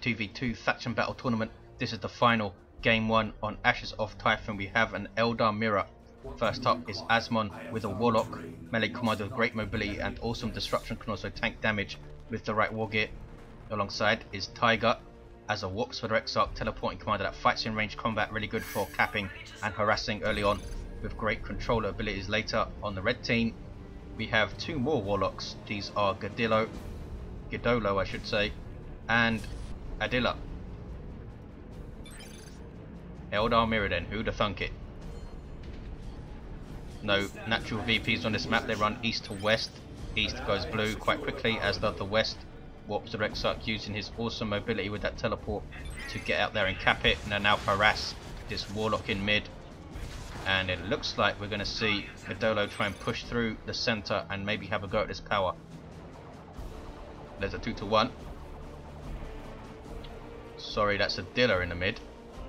2v2 faction battle tournament. This is the final game 1 on Ashes of Typhon. We have an Eldar mirror. First up is Asmon with a Warlock, melee commander with great mobility and awesome disruption, can also tank damage with the right war gear. Alongside is Tyger as a Warps for the Exarch teleporting commander that fights in range combat, really good for capping and harassing early on, with great controller abilities later. On the red team we have 2 more Warlocks. These are GiDDoLo I should say, and Adila. Eldar mirror then, who'da thunk it? No natural VPs on this map, they run east to west. East goes blue quite quickly, as does the west. Warps the Exarch using his awesome mobility with that teleport to get out there and cap it, and they now harass this Warlock in mid. And it looks like we're going to see GiDDoLo try and push through the center and maybe have a go at this power. There's a 2-to-1. Sorry, that's Adila in the mid,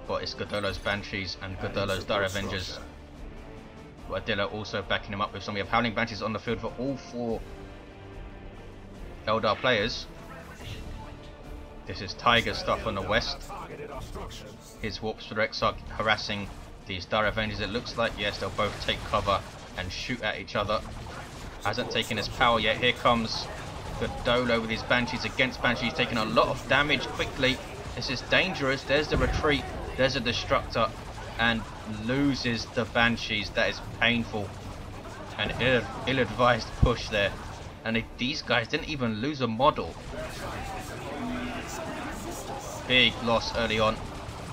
but it's GiDDoLo's Banshees and GiDDoLo's Dire Avengers. But Adila also backing him up with some. We have Howling Banshees on the field for all 4 Eldar players. This is Tyger stuff on the west. His Warps for the Exarch harassing these Dire Avengers. It looks like, yes, they'll both take cover and shoot at each other. Hasn't taken his power yet. Here comes GiDDoLo with his Banshees against Banshees, taking a lot of damage quickly. This is dangerous. There's the retreat. There's a Destructor, and loses the Banshees. That is painful. An ill-advised push there. And these guys didn't even lose a model. Big loss early on.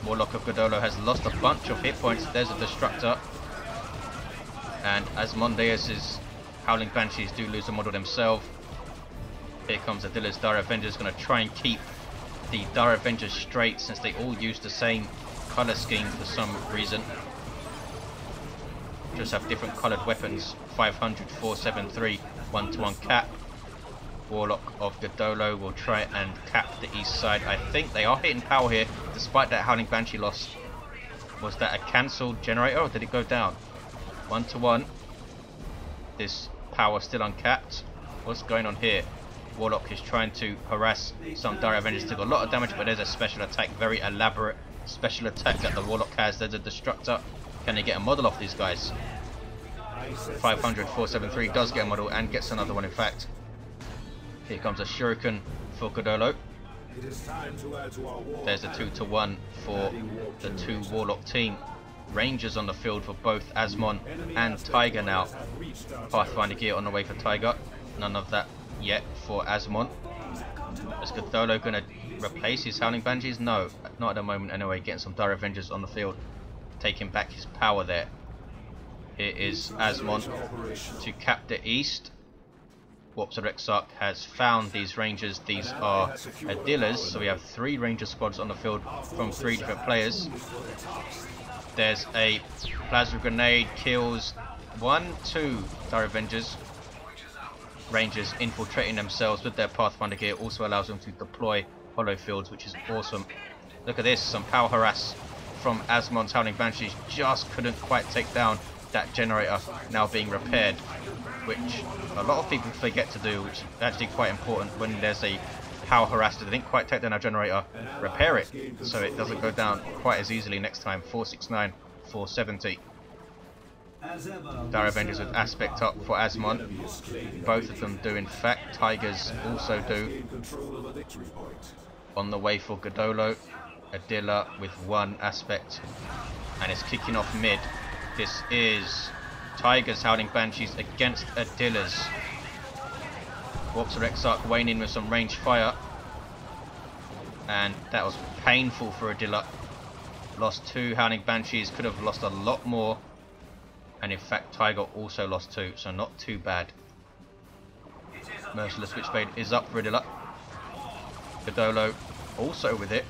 Warlock of GiDDoLo has lost a bunch of hit points. There's a Destructor. And Asmondeus' Howling Banshees do lose a model themselves. Here comes Adila's Dire Avengers, going to try and keep the Dire Avengers straight since they all use the same colour scheme for some reason. Just have different coloured weapons. 500, 473, 1-to-1 cap. Warlock of GiDDoLo will try and cap the east side. I think they are hitting power here despite that Howling Banshee loss. Was that a cancelled generator or did it go down? 1-to-1. This power still uncapped. What's going on here? Warlock is trying to harass some Dire Avengers. Took a lot of damage, but there's a special attack, very elaborate special attack that the Warlock has. There's a Destructor. Can they get a model off these guys? 500, 473 does get a model and gets another one in fact. Here comes a Shuriken for GiDDoLo. There's a 2-to-1 for the 2 Warlock team. Rangers on the field for both Asmon and Tyger now. Pathfinder gear on the way for Tyger. None of that yet for Asmon. Is GiDDoLo going to replace his Howling Banshees? No, not at the moment anyway. Getting some Dire Avengers on the field, taking back his power there. Here is Asmon to cap the east. Warps of Exarch has found these Rangers. These are Adila's, so we have 3 Ranger squads on the field from 3 different players. There's a Plasma Grenade, kills 2 Dire Avengers. Rangers infiltrating themselves with their Pathfinder gear also allows them to deploy hollow fields, which is awesome. Look at this, some power harass from Asmon's Howling Banshees. Just couldn't quite take down that generator, now being repaired, which a lot of people forget to do, which is actually quite important. When there's a power harass that they didn't quite take down a generator, repair it so it doesn't go down quite as easily next time. 469, 470. Dire Avengers with aspect up for Asmon. Both of them do in fact. Tigers also do. On the way for GiDDoLo. Adila with 1 aspect. And it's kicking off mid. This is Tyger's Howling Banshees against Adila's. Warps of Exarch waning with some range fire. And that was painful for Adila. Lost 2 Howling Banshees, could have lost a lot more. And in fact Tyger also lost 2, so not too bad. Merciless Witchblade is up for Adila. GiDDoLo also with it.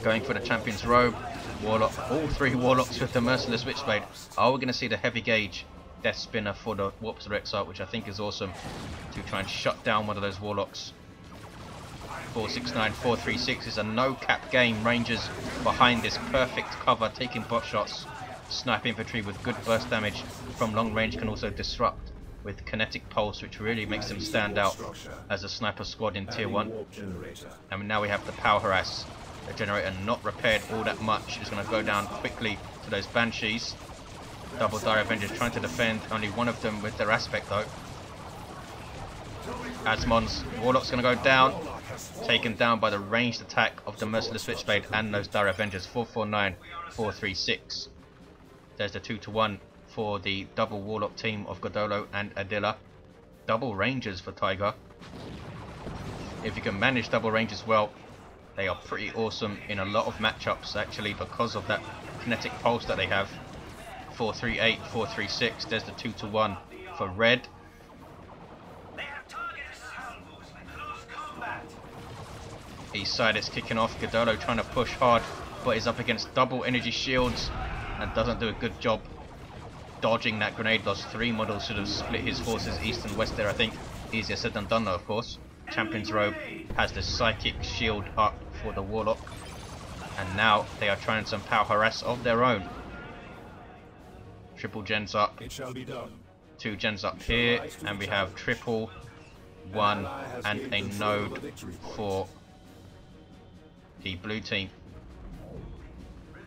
Going for the Champion's Robe. Warlock, all 3 Warlocks with the Merciless Witchblade. Are we going to see the heavy gauge Death Spinner for the Warps of Exarch, which I think is awesome, to try and shut down one of those Warlocks. 469, 436 is a no cap game. Rangers behind this, perfect cover, taking bot shots. Sniper infantry with good burst damage from long range can also disrupt with Kinetic Pulse, which really makes them stand out as a sniper squad in Tier 1. And now we have the Power Harass. The generator not repaired all that much is going to go down quickly to those Banshees. Double Dire Avengers trying to defend, only one of them with their aspect though. Asmon's Warlock's going to go down, taken down by the ranged attack of the Merciless Switchblade and those Dire Avengers. 449, 436. There's the 2-1 for the double Warlock team of GiDDoLo and Adila. Double Rangers for Tyger. If you can manage double Rangers well, they are pretty awesome in a lot of matchups actually, because of that Kinetic Pulse that they have. 438, 436. There's the 2-1 for red. East side is kicking off. GiDDoLo trying to push hard, but is up against double energy shields and doesn't do a good job dodging that grenade. Lost 3 models, should have split his forces east and west there, I think. Easier said than done though, of course. Champion's Robe has the psychic shield up for the Warlock, and now they are trying some power harass of their own. Triple gens up. It shall be done. 2 gens up here, and we have triple, 1 and a node for the blue team.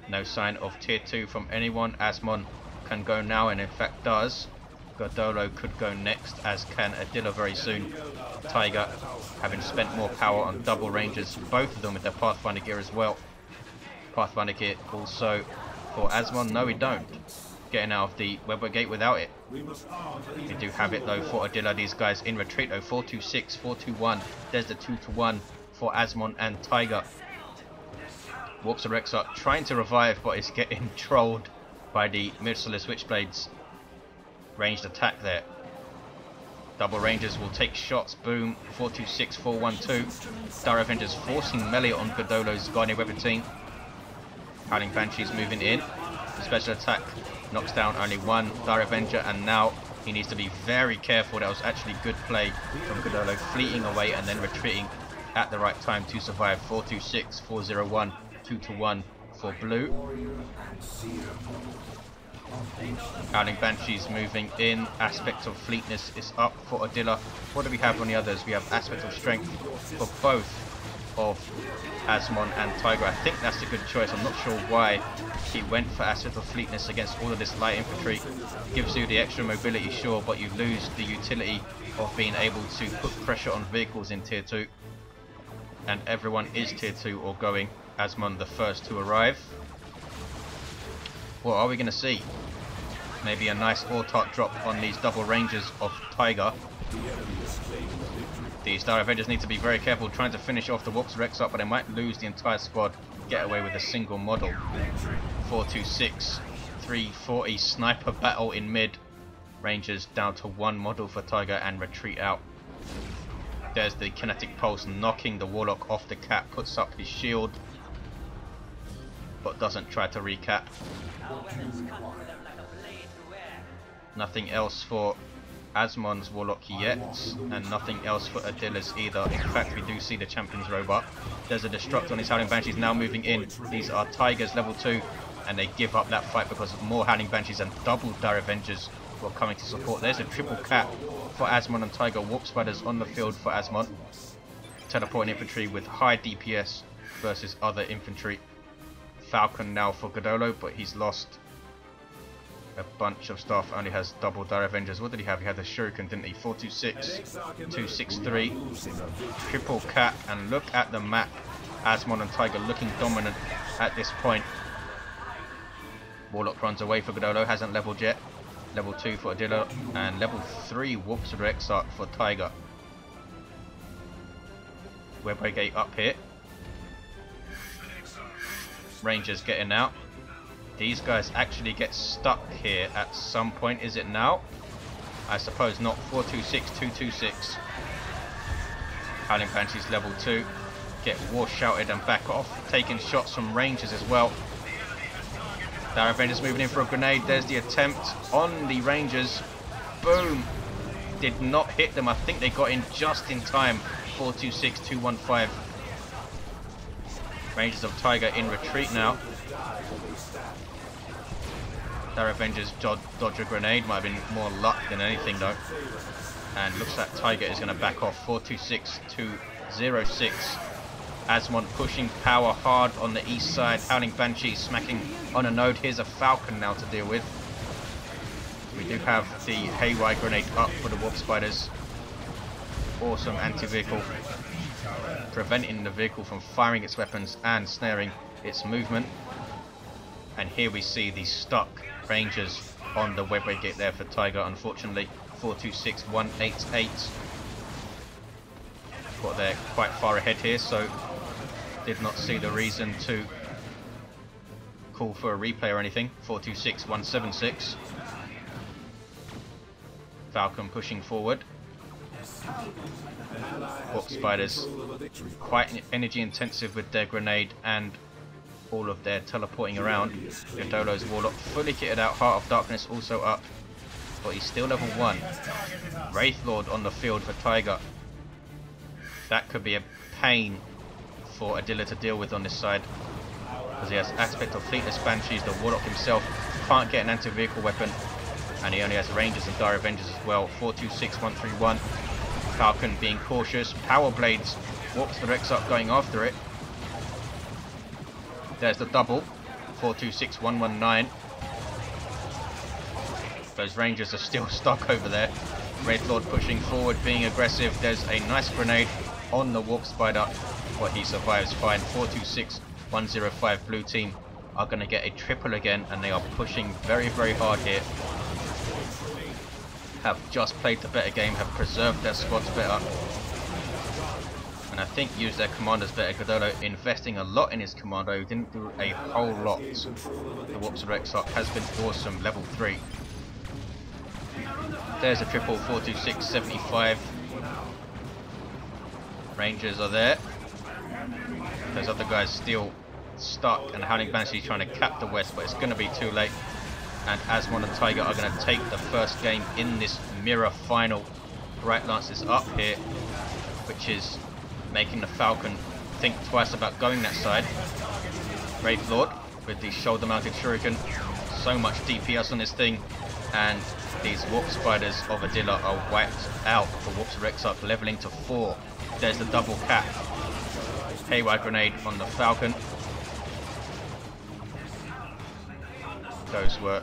No sign of tier 2 from anyone. Asmon can go now, and in fact does. GiDDoLo could go next, as can Adila very soon. Tyger, having spent more power on double rangers, both of them with their Pathfinder gear as well. Pathfinder gear also for Asmon. No, we don't. Getting out of the Webber Gate without it. We do have it though for Adila. These guys in retreat though. 426, 421. There's the 2-1 for Asmon and Tyger. Warps of Exarch trying to revive, but is getting trolled by the Merciless Switchblades. Ranged attack there. Double Rangers will take shots. Boom. 426, 412. Dire Avengers forcing melee on GiDDoLo's Guardian Weapon team. Howling Banshees moving in. Special attack knocks down only one Dire Avenger, and now he needs to be very careful. That was actually good play from GiDDoLo, fleeing away and then retreating at the right time to survive. 426, 401, 2-1 for blue. Howling Banshees moving in. Aspect of Fleetness is up for Adila. What do we have on the others? We have Aspect of Strength for both of Asmon and Tyger. I think that's a good choice. I'm not sure why he went for Aspect of Fleetness against all of this light infantry. Gives you the extra mobility, sure, but you lose the utility of being able to put pressure on vehicles in tier 2. And everyone is tier 2 or going. Asmon the first to arrive. What are we going to see? Maybe a nice Autarch drop on these double rangers of Tyger. These Dire Avengers need to be very careful trying to finish off the Warps Rex up, but they might lose the entire squad, get away with a single model. 426, 340 sniper battle in mid. Rangers down to 1 model for Tyger and retreat out. There's the Kinetic Pulse knocking the Warlock off the cap, puts up his shield, but doesn't try to recap. Nothing else for Asmon's Warlock yet, and nothing else for Adila's either. In fact, we do see the Champion's Robe up. There's a Destruct on his Howling Banshees now moving in. These are Tyger's level 2, and they give up that fight because of more Howling Banshees and double Dire Avengers were coming to support. There's a triple cap for Asmon and Tyger. Warp Spiders on the field for Asmon. Teleporting infantry with high DPS versus other infantry. Falcon now for GiDDoLo, but he's lost a bunch of stuff. Only has double Dire Avengers. What did he have? He had the Shuriken, didn't he? 426, 263, triple cap, and look at the map. Asmon and Tyger looking dominant at this point. Warlock runs away for GiDDoLo, hasn't leveled yet. Level 2 for Adila, and level 3 Warps of Exarch for Tyger. Webber Gate up here. Rangers getting out. These guys actually get stuck here at some point. Is it now? I suppose not. 426, 226. Howling Banshees level 2. Get war shouted and back off. Taking shots from Rangers as well. Dire Avengers moving in for a grenade. There's the attempt on the Rangers. Boom. Did not hit them. I think they got in just in time. 426, 215. Rangers of Tyger in retreat now. Their Avengers dodge a grenade. Might have been more luck than anything though. And looks like Tyger is going to back off. 426 to 06. Asmond pushing power hard on the east side. Howling Banshee smacking on a node. Here's a Falcon now to deal with. We do have the Haywire grenade up for the Warp Spiders. Awesome anti-vehicle, preventing the vehicle from firing its weapons and snaring its movement. And here we see the stuck Rangers on the webway gate there for Tyger, unfortunately. 426 188. Got there quite far ahead here, so did not see the reason to call for a replay or anything. 426 176. Falcon pushing forward. Warp Spiders quite energy intensive with their grenade and all of their teleporting around. GiDDoLo's Warlock fully kitted out. Heart of Darkness also up, but he's still level 1. Wraithlord on the field for Tyger. That could be a pain for Adila to deal with on this side, because he has aspect of Fleetless Banshees. The Warlock himself can't get an anti-vehicle weapon, and he only has Rangers and Dire Avengers as well. 426 131. Falcon being cautious. Power Blades warps the Rex up, going after it. There's the double. 426 119. Those Rangers are still stuck over there. Wraithlord pushing forward, being aggressive. There's a nice grenade on the Warp Spider, but he survives fine. 426 105. Blue team are going to get a triple again, and they are pushing very, very hard here. Have just played the better game, have preserved their squads better, and I think used their commanders better. GiDDoLo investing a lot in his commander, who didn't do a whole lot. The Warps Rex up has been awesome, level 3. There's a triple. 426 75. Rangers are there. Those other guys still stuck, and Howling Banshee trying to cap the west, but it's going to be too late. And Asmond and Tyger are going to take the first game in this mirror final. Bright Lance is up here, which is making the Falcon think twice about going that side. Wraithlord with the shoulder mounted shuriken. So much DPS on this thing, and these Warp Spiders of Adila are wiped out. The Warps Rex up, leveling to 4. There's the double cap. Haywire grenade on the Falcon. Those were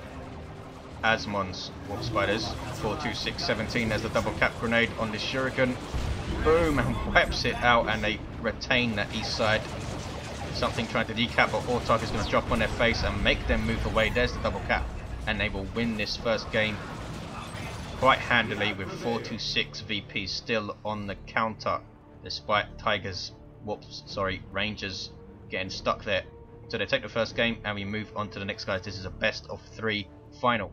Asmond's Warp Spiders. 426 17. There's the double cap grenade on the shuriken. Boom, and wipes it out, and they retain that east side. Something trying to decap, but Autark is going to drop on their face and make them move away. There's the double cap, and they will win this first game quite handily with 426 VP still on the counter, despite Tyger's Rangers getting stuck there. So they take the first game, and we move on to the next, guys. This is a best of 3 final.